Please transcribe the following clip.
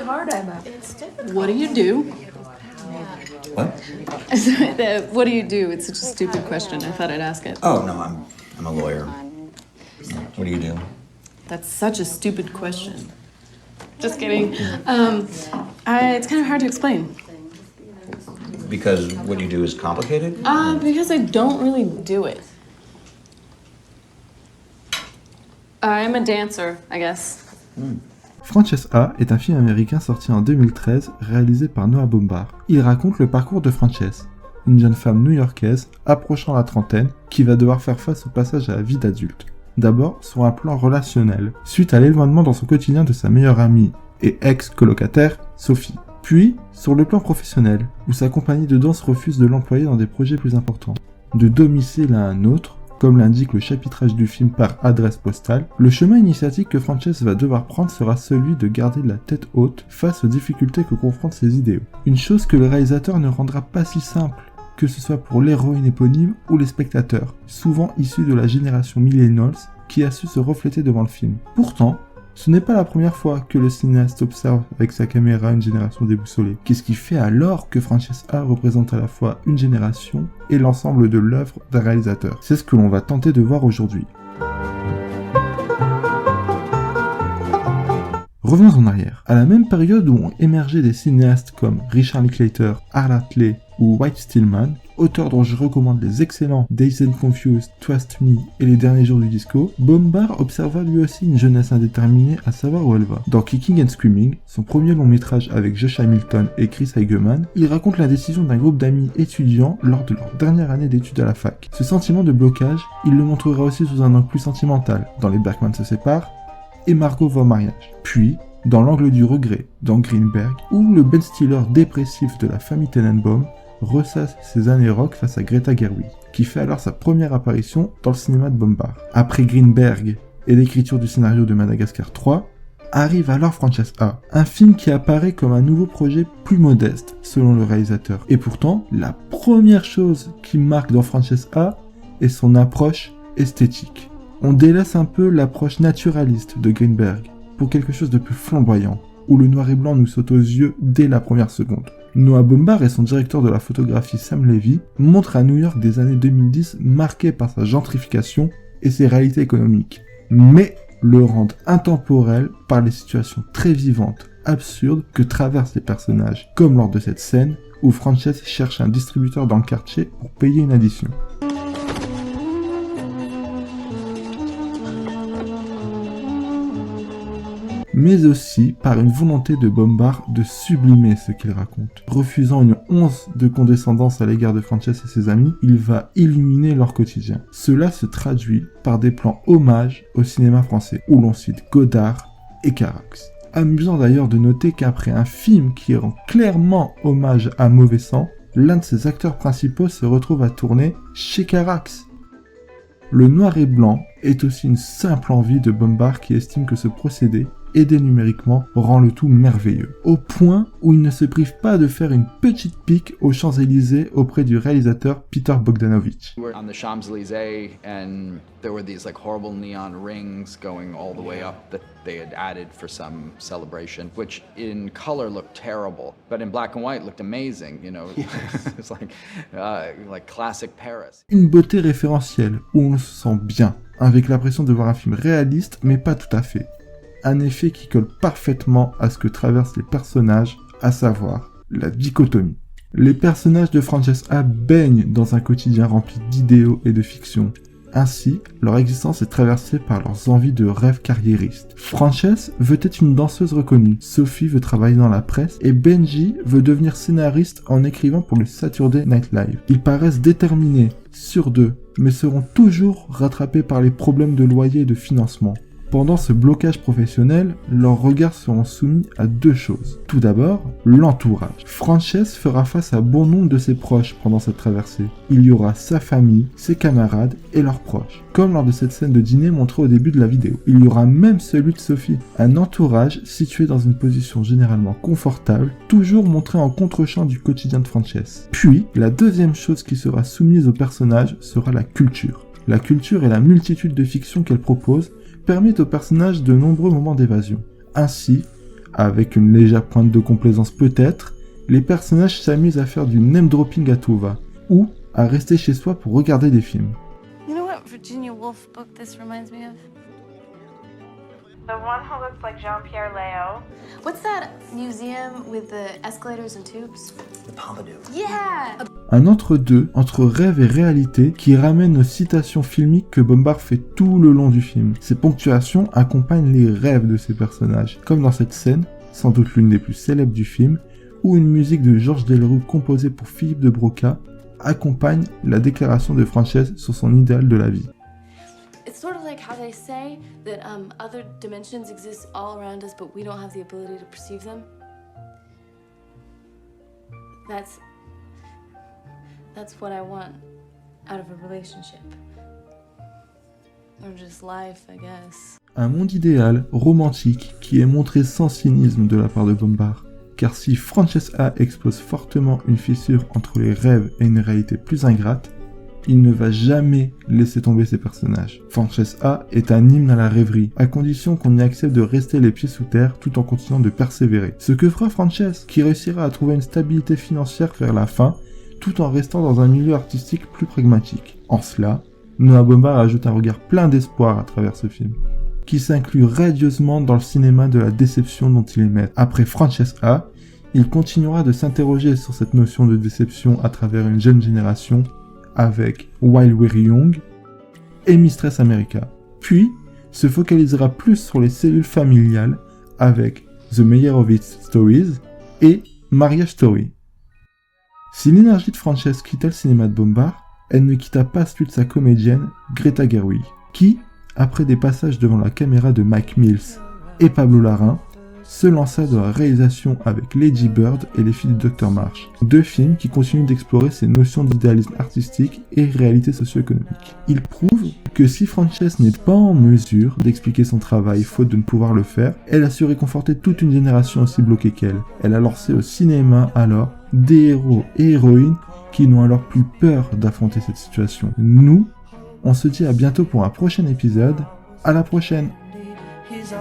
hard, Emma. What do you do? What? What do you do? It's such a stupid question. I thought I'd ask it. Oh, no, I'm a lawyer. What do you do? That's such a stupid question. Just kidding. It's kind of hard to explain. Because what you do is complicated? Because I don't really do it. I'm a dancer, I guess. Frances-Ha est un film américain sorti en 2013, réalisé par Noah Baumbach. Il raconte le parcours de Frances, une jeune femme new-yorkaise approchant la trentaine qui va devoir faire face au passage à la vie d'adulte. D'abord sur un plan relationnel, suite à l'éloignement dans son quotidien de sa meilleure amie et ex-colocataire, Sophie. Puis sur le plan professionnel, où sa compagnie de danse refuse de l'employer dans des projets plus importants. De domicile à un autre, comme l'indique le chapitrage du film par adresse postale, le chemin initiatique que Frances va devoir prendre sera celui de garder la tête haute face aux difficultés que confrontent ses idéaux. Une chose que le réalisateur ne rendra pas si simple, que ce soit pour l'héroïne éponyme ou les spectateurs, souvent issus de la génération millennials qui a su se refléter devant le film. Pourtant, ce n'est pas la première fois que le cinéaste observe avec sa caméra une génération déboussolée. Qu'est-ce qui fait alors que Frances-Ha représente à la fois une génération et l'ensemble de l'œuvre d'un réalisateur? C'est ce que l'on va tenter de voir aujourd'hui. Revenons en arrière. À la même période où ont émergé des cinéastes comme Richard Linklater, Art Hartley ou White Stillman, auteurs dont je recommande les excellents Dazed and Confused, Trust Me et Les Derniers Jours du Disco, Baumbach observa lui aussi une jeunesse indéterminée à savoir où elle va. Dans Kicking and Screaming, son premier long métrage avec Josh Hamilton et Chris Eigeman, il raconte la décision d'un groupe d'amis étudiants lors de leur dernière année d'études à la fac. Ce sentiment de blocage, il le montrera aussi sous un angle plus sentimental, dans Les Bergman se séparent et Margot va au mariage. Puis, dans L'angle du regret, dans Greenberg, où le Ben Stiller dépressif de la famille Tenenbaum ressasse ses années rock face à Greta Gerwig, qui fait alors sa première apparition dans le cinéma de Baumbach. Après Greenberg et l'écriture du scénario de Madagascar 3, arrive alors Frances-Ha, un film qui apparaît comme un nouveau projet plus modeste, selon le réalisateur. Et pourtant, la première chose qui marque dans Frances-Ha est son approche esthétique. On délaisse un peu l'approche naturaliste de Greenberg pour quelque chose de plus flamboyant, où le noir et blanc nous saute aux yeux dès la première seconde. Noah Baumbach et son directeur de la photographie Sam Levy montrent un New York des années 2010 marqué par sa gentrification et ses réalités économiques, mais le rendent intemporel par les situations très vivantes, absurdes que traversent les personnages, comme lors de cette scène où Frances cherche un distributeur dans le quartier pour payer une addition. Mais aussi par une volonté de Baumbach de sublimer ce qu'il raconte. Refusant une once de condescendance à l'égard de Frances et ses amis, il va illuminer leur quotidien. Cela se traduit par des plans hommages au cinéma français, où l'on cite Godard et Carax. Amusant d'ailleurs de noter qu'après un film qui rend clairement hommage à Mauvais Sang, l'un de ses acteurs principaux se retrouve à tourner chez Carax. Le noir et blanc est aussi une simple envie de Baumbach qui estime que ce procédé, aidé numériquement, rend le tout merveilleux. Au point où il ne se prive pas de faire une petite pique aux Champs-Élysées auprès du réalisateur Peter Bogdanovich. We were on the Champs-Élysées and there were these like horrible neon rings going all the way up that they had added for some celebration, which in color looked terrible, but in black and white looked amazing, you know. It's like classic Paris. Une beauté référentielle où on se sent bien, avec l'impression de voir un film réaliste mais pas tout à fait. Un effet qui colle parfaitement à ce que traversent les personnages, à savoir la dichotomie. Les personnages de Frances-Ha baignent dans un quotidien rempli d'idéaux et de fiction. Ainsi, leur existence est traversée par leurs envies de rêves carriéristes. Frances veut être une danseuse reconnue, Sophie veut travailler dans la presse, et Benji veut devenir scénariste en écrivant pour le Saturday Night Live. Ils paraissent déterminés, sûrs d'eux, mais seront toujours rattrapés par les problèmes de loyer et de financement. Pendant ce blocage professionnel, leurs regards seront soumis à deux choses. Tout d'abord, l'entourage. Frances fera face à bon nombre de ses proches pendant cette traversée. Il y aura sa famille, ses camarades et leurs proches. Comme lors de cette scène de dîner montrée au début de la vidéo. Il y aura même celui de Sophie. Un entourage situé dans une position généralement confortable, toujours montré en contre-champ du quotidien de Frances. Puis, la deuxième chose qui sera soumise au personnage sera la culture. La culture et la multitude de fictions qu'elle propose permettent au personnage de nombreux moments d'évasion. Ainsi, Avec une légère pointe de complaisance peut-être, les personnages s'amusent à faire du name dropping à tout va, ou à rester chez soi pour regarder des films. You know what Virginia Woolf book this reminds me of? The one who looks like Jean-Pierre Léo. What's that museum with the escalators and tubes? The Pompidou. Yeah! Un entre-deux entre rêve et réalité qui ramène aux citations filmiques que Bombard fait tout le long du film. Ces ponctuations accompagnent les rêves de ces personnages, comme dans cette scène, sans doute l'une des plus célèbres du film, où une musique de Georges Delerue composée pour Philippe de Broca accompagne la déclaration de Frances sur son idéal de la vie. It's sort of like how they say that other dimensions exist all around us, but we don't have the ability to perceive them. That's what I want out of a relationship. Or just life, I guess. Un monde idéal, romantique, qui est montré sans cynisme de la part de Bombard. Car si Frances A expose fortement une fissure entre les rêves et une réalité plus ingrate, il ne va jamais laisser tomber ses personnages. Frances A est un hymne à la rêverie, à condition qu'on y accepte de rester les pieds sous terre tout en continuant de persévérer. Ce que fera Frances, qui réussira à trouver une stabilité financière vers la fin, tout en restant dans un milieu artistique plus pragmatique. En cela, Noah Baumbach ajoute un regard plein d'espoir à travers ce film, qui s'inclut radieusement dans le cinéma de la déception dont il est maître. Après Frances A, il continuera de s'interroger sur cette notion de déception à travers une jeune génération, avec While We're Young et Mistress America. Puis, se focalisera plus sur les cellules familiales avec The Mayor of Its Stories et Marriage Story. Si l'énergie de Frances quitta le cinéma de Baumbach, elle ne quitta pas celui de sa comédienne Greta Gerwig, qui, après des passages devant la caméra de Mike Mills et Pablo Larraín, se lança dans la réalisation avec Lady Bird et Les filles du Dr Marsh, deux films qui continuent d'explorer ces notions d'idéalisme artistique et réalité socio-économique. Il prouve que si Frances n'est pas en mesure d'expliquer son travail faute de ne pouvoir le faire, elle a su réconforter toute une génération aussi bloquée qu'elle. Elle a lancé au cinéma alors des héros et héroïnes qui n'ont alors plus peur d'affronter cette situation. Nous, on se dit à bientôt pour un prochain épisode. À la prochaine! He's